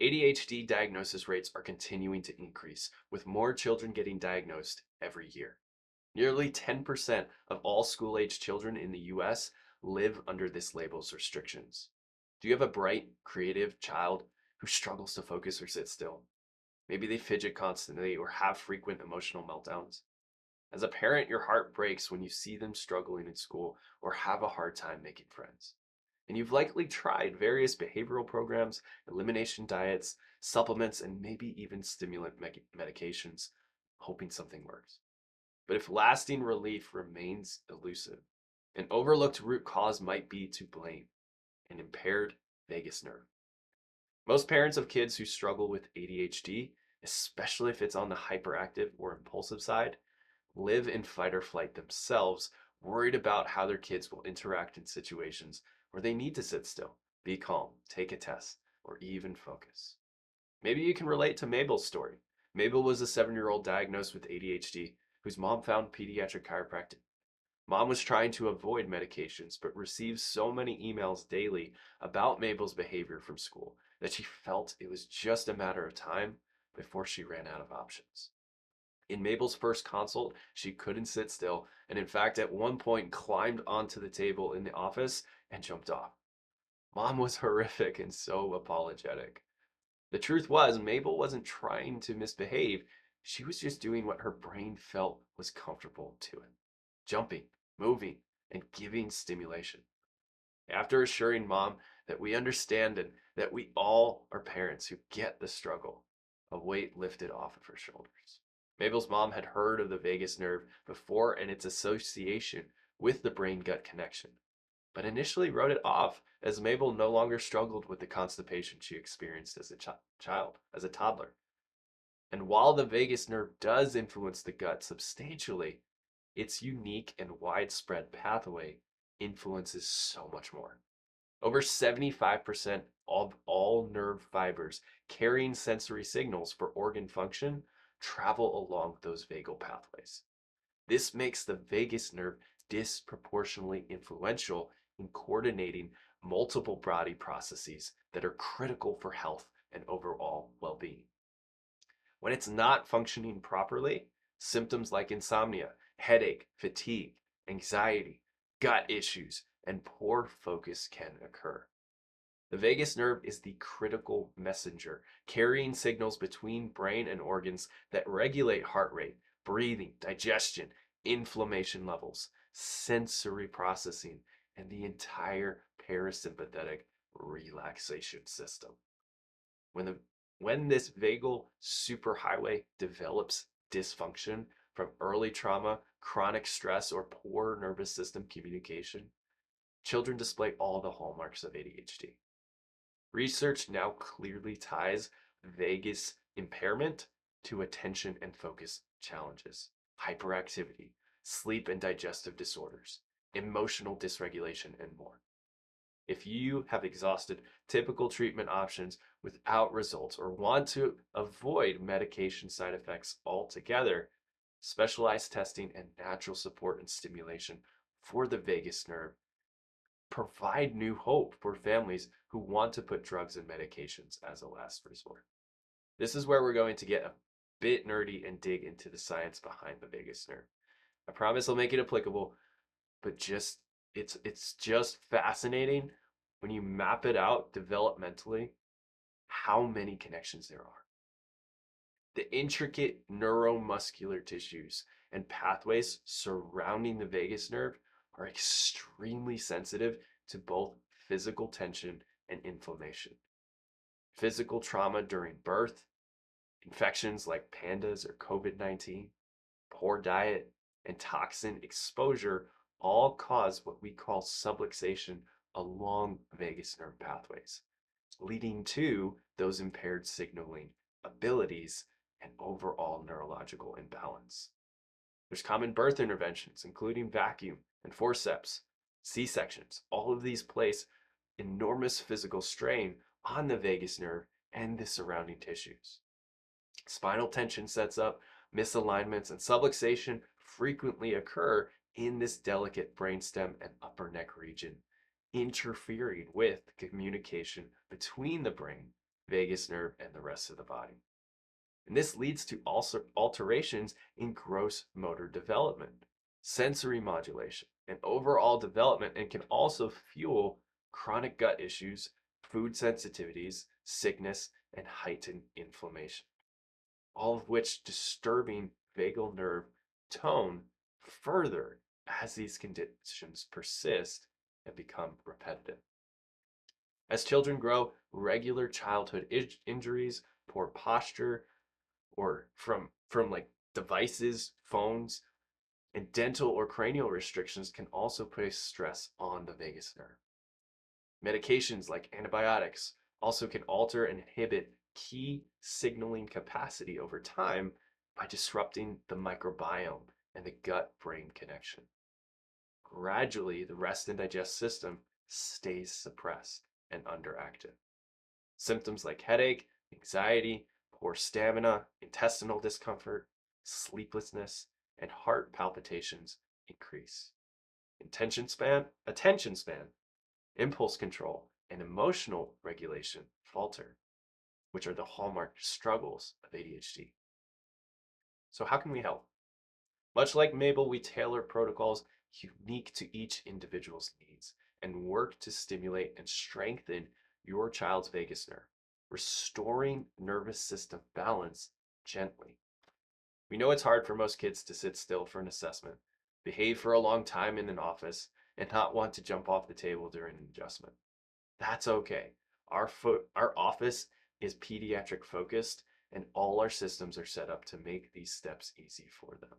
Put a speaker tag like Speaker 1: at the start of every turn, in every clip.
Speaker 1: ADHD diagnosis rates are continuing to increase, with more children getting diagnosed every year. Nearly 10% of all school-age children in the US live under this label's restrictions. Do you have a bright, creative child who struggles to focus or sit still? Maybe they fidget constantly or have frequent emotional meltdowns. As a parent, your heart breaks when you see them struggling in school or have a hard time making friends. And you've likely tried various behavioral programs, elimination diets, supplements, and maybe even stimulant medications, hoping something works. But if lasting relief remains elusive, an overlooked root cause might be to blame: an impaired vagus nerve. Most parents of kids who struggle with ADHD, especially if it's on the hyperactive or impulsive side, live in fight or flight themselves, worried about how their kids will interact in situations where they need to sit still, be calm, take a test, or even focus. Maybe you can relate to Mabel's story. Mabel was a 7-year-old diagnosed with ADHD whose mom found pediatric chiropractic. Mom was trying to avoid medications, but received so many emails daily about Mabel's behavior from school that she felt it was just a matter of time before she ran out of options. In Mabel's first consult, she couldn't sit still, and in fact, at one point climbed onto the table in the office and jumped off. Mom was horrific and so apologetic. The truth was, Mabel wasn't trying to misbehave. She was just doing what her brain felt was comfortable to it: jumping, moving, and giving stimulation. After assuring Mom that we understand and that we all are parents who get the struggle, a weight lifted off of her shoulders. Mabel's mom had heard of the vagus nerve before and its association with the brain-gut connection, but initially wrote it off as Mabel no longer struggled with the constipation she experienced as a child, as a toddler. And while the vagus nerve does influence the gut substantially, its unique and widespread pathway influences so much more. Over 75% of all nerve fibers carrying sensory signals for organ function travel along those vagal pathways. This makes the vagus nerve disproportionately influential in coordinating multiple body processes that are critical for health and overall well-being. When it's not functioning properly, symptoms like insomnia, headache, fatigue, anxiety, gut issues, and poor focus can occur. The vagus nerve is the critical messenger, carrying signals between brain and organs that regulate heart rate, breathing, digestion, inflammation levels, sensory processing, and the entire parasympathetic relaxation system. When the when this vagal superhighway develops dysfunction from early trauma, chronic stress, or poor nervous system communication, children display all the hallmarks of ADHD. Research now clearly ties vagus impairment to attention and focus challenges, hyperactivity, sleep and digestive disorders, emotional dysregulation, and more. If you have exhausted typical treatment options without results or want to avoid medication side effects altogether, specialized testing and natural support and stimulation for the vagus nerve provide new hope for families who want to put drugs and medications as a last resort. This is where we're going to get a bit nerdy and dig into the science behind the vagus nerve. I promise I'll make it applicable, but it's just fascinating when you map it out developmentally how many connections there are. The intricate neuromuscular tissues and pathways surrounding the vagus nerve are extremely sensitive to both physical tension and inflammation. Physical trauma during birth, infections like pandas or COVID-19, poor diet, and toxin exposure all cause what we call subluxation along vagus nerve pathways, leading to those impaired signaling abilities and overall neurological imbalance. There's common birth interventions, including vacuum and forceps, C-sections. All of these place enormous physical strain on the vagus nerve and the surrounding tissues. Spinal tension sets up, misalignments and subluxation frequently occur in this delicate brainstem and upper neck region, interfering with communication between the brain vagus nerve, and the rest of the body. And this leads to also alterations in gross motor development, sensory modulation, and overall development, and can also fuel chronic gut issues, food sensitivities, sickness, and heightened inflammation, all of which disturbing vagal nerve tone further as these conditions persist and become repetitive. As children grow, regular childhood injuries, poor posture, or from like devices, phones, and dental or cranial restrictions can also place stress on the vagus nerve. Medications like antibiotics also can alter and inhibit key signaling capacity over time by disrupting the microbiome and the gut-brain connection. Gradually, the rest and digest system stays suppressed and underactive. Symptoms like headache, anxiety, poor stamina, intestinal discomfort, sleeplessness, and heart palpitations increase. Attention span, impulse control, and emotional regulation falter, which are the hallmark struggles of ADHD. So how can we help? Much like Mabel, we tailor protocols unique to each individual's needs and work to stimulate and strengthen your child's vagus nerve, restoring nervous system balance gently. We know it's hard for most kids to sit still for an assessment, behave for a long time in an office, and not want to jump off the table during an adjustment. That's okay. Our office is pediatric focused, and all our systems are set up to make these steps easy for them.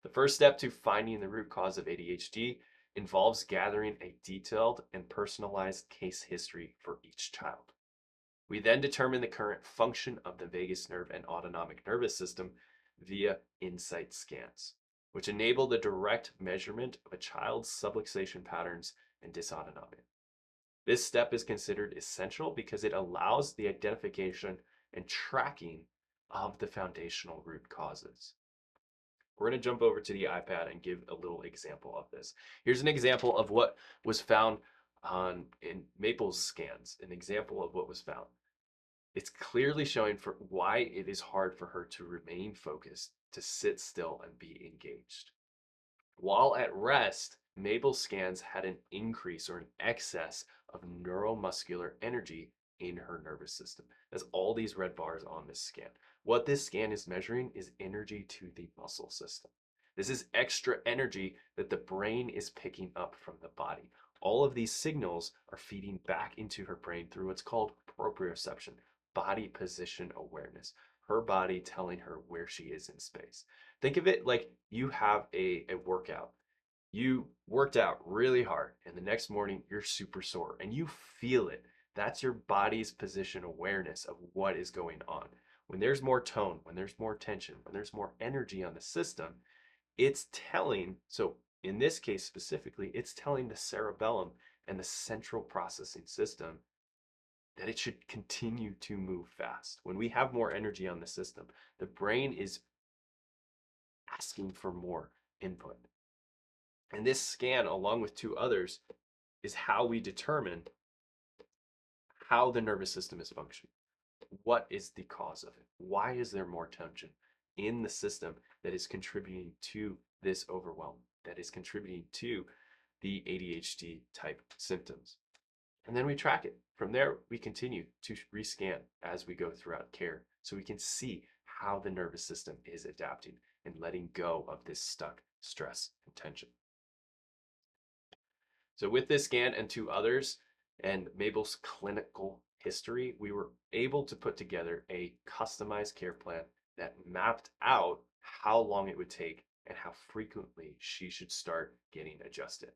Speaker 1: The first step to finding the root cause of ADHD involves gathering a detailed and personalized case history for each child. We then determine the current function of the vagus nerve and autonomic nervous system via insight scans, which enable the direct measurement of a child's subluxation patterns and dysautonomia. This step is considered essential because it allows the identification and tracking of the foundational root causes. We're going to jump over to the iPad and give a little example of this. Here's an example of what was found in Maple's scans, an example of what was found. It's clearly showing for why it is hard for her to remain focused, to sit still and be engaged. While at rest, Mabel's scans had an increase or an excess of neuromuscular energy in her nervous system. That's all these red bars on this scan. What this scan is measuring is energy to the muscle system. This is extra energy that the brain is picking up from the body. All of these signals are feeding back into her brain through what's called proprioception, body position awareness. Her body telling her where she is in space. Think of it like you have a workout. You worked out really hard, and the next morning you're super sore and you feel it. That's your body's position awareness of what is going on. When there's more tone, when there's more tension, when there's more energy on the system, it's telling, so in this case specifically, it's telling the cerebellum and the central processing system that it should continue to move fast. When we have more energy on the system, the brain is asking for more input. And this scan, along with two others, is how we determine how the nervous system is functioning. What is the cause of it? Why is there more tension in the system that is contributing to this overwhelm, that is contributing to the ADHD type symptoms? And then we track it. From there, we continue to rescan as we go throughout care so we can see how the nervous system is adapting and letting go of this stuck stress and tension. So with this scan and two others and Mabel's clinical history, we were able to put together a customized care plan that mapped out how long it would take and how frequently she should start getting adjusted.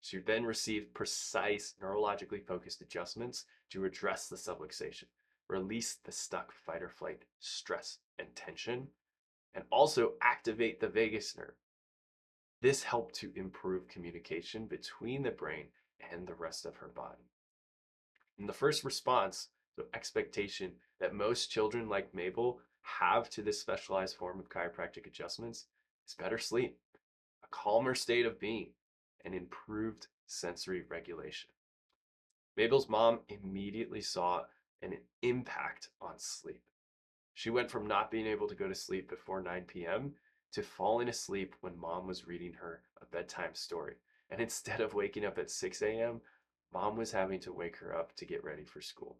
Speaker 1: She would then receive precise neurologically focused adjustments to address the subluxation, release the stuck fight or flight stress and tension, and also activate the vagus nerve. This helped to improve communication between the brain and the rest of her body. And the first response, the expectation that most children like Mabel have to this specialized form of chiropractic adjustments is better sleep, a calmer state of being, and improved sensory regulation. Mabel's mom immediately saw and an impact on sleep. She went from not being able to go to sleep before 9 p.m. to falling asleep when mom was reading her a bedtime story. And instead of waking up at 6 a.m., mom was having to wake her up to get ready for school.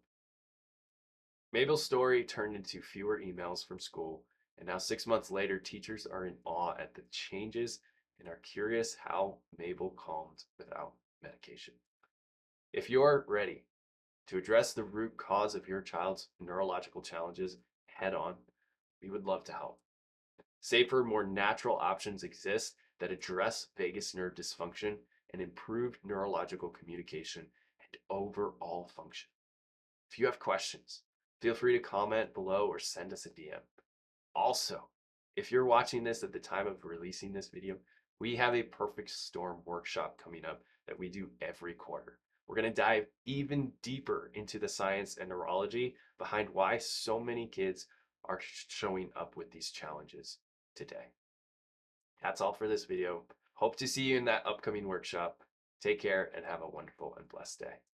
Speaker 1: Mabel's story turned into fewer emails from school, and now 6 months later, teachers are in awe at the changes and are curious how Mabel calmed without medication. If you're ready to address the root cause of your child's neurological challenges head on, we would love to help. Safer, more natural options exist that address vagus nerve dysfunction and improve neurological communication and overall function. If you have questions, feel free to comment below or send us a DM. Also, if you're watching this at the time of releasing this video, we have a perfect storm workshop coming up that we do every quarter. We're going to dive even deeper into the science and neurology behind why so many kids are showing up with these challenges today. That's all for this video. Hope to see you in that upcoming workshop. Take care and have a wonderful and blessed day.